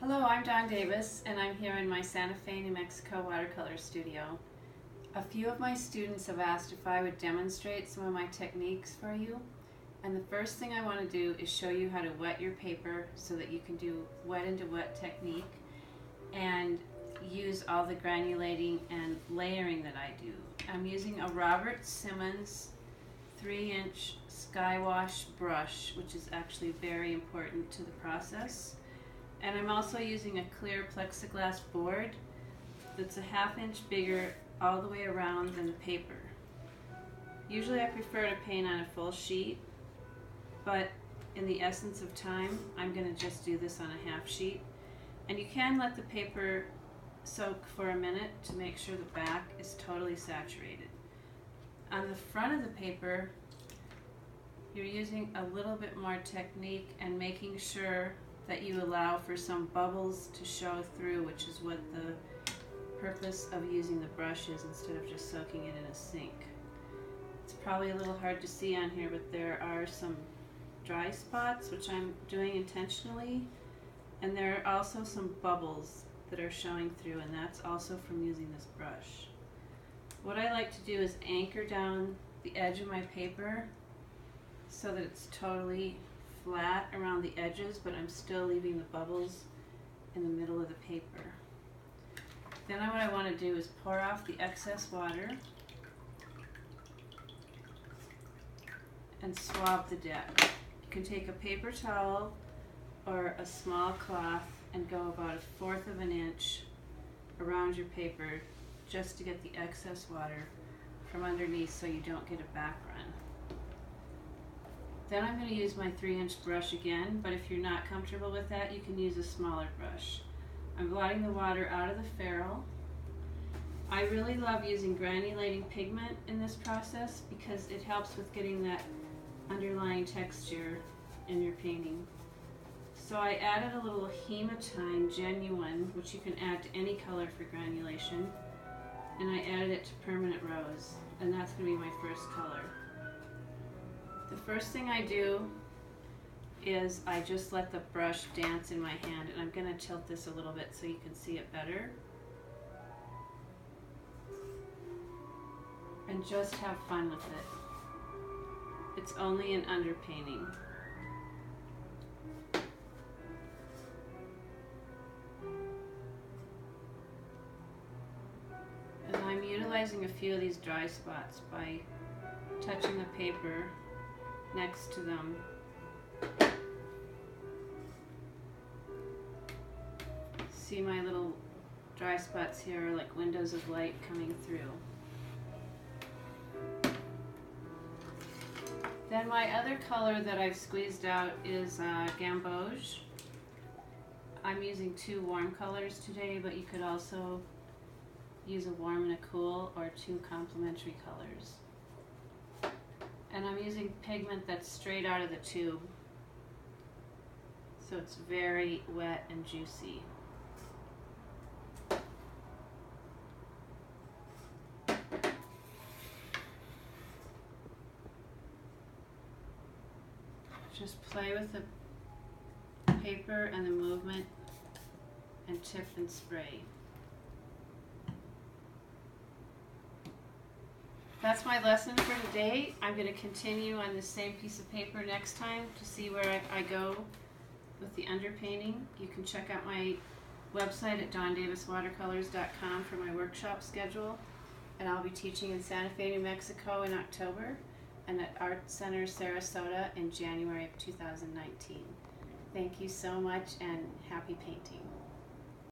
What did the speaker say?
Hello, I'm Dawn Davis, and I'm here in my Santa Fe, New Mexico watercolor studio. A few of my students have asked if I would demonstrate some of my techniques for you, and the first thing I want to do is show you how to wet your paper so that you can do wet into wet technique and use all the granulating and layering that I do. I'm using a Robert Simmons 3-inch Skywash brush, which is actually very important to the process. And I'm also using a clear plexiglass board that's a 1/2 inch bigger all the way around than the paper. Usually I prefer to paint on a full sheet, but in the essence of time, I'm going to just do this on a 1/2 sheet. And you can let the paper soak for a minute to make sure the back is totally saturated. On the front of the paper, you're using a little bit more technique and making sure that you allow for some bubbles to show through, which is what the purpose of using the brush is, instead of just soaking it in a sink. It's probably a little hard to see on here, but there are some dry spots, which I'm doing intentionally, and there are also some bubbles that are showing through, and that's also from using this brush. What I like to do is anchor down the edge of my paper so that it's totally flat around the edges, but I'm still leaving the bubbles in the middle of the paper. Then what I want to do is pour off the excess water and swab the deck. You can take a paper towel or a small cloth and go about 1/4 of an inch around your paper just to get the excess water from underneath so you don't get a back run. Then I'm going to use my 3-inch brush again, but if you're not comfortable with that, you can use a smaller brush. I'm blotting the water out of the ferrule. I really love using granulating pigment in this process because it helps with getting that underlying texture in your painting. So I added a little hematine genuine, which you can add to any color for granulation, and I added it to permanent rose, and that's going to be my first color. The first thing I do is I just let the brush dance in my hand, and I'm going to tilt this a little bit so you can see it better. And just have fun with it. It's only an underpainting. And I'm utilizing a few of these dry spots by touching the paper next to them. See, my little dry spots here are like windows of light coming through. Then my other color that I've squeezed out is gamboge. I'm using 2 warm colors today, but you could also use a warm and a cool, or 2 complementary colors. And I'm using pigment that's straight out of the tube, so it's very wet and juicy. Just play with the paper and the movement and tip and spray. That's my lesson for today. I'm going to continue on the same piece of paper next time to see where I go with the underpainting. You can check out my website at dawndaviswatercolors.com for my workshop schedule. And I'll be teaching in Santa Fe, New Mexico in October, and at Art Center Sarasota in January of 2019. Thank you so much, and happy painting.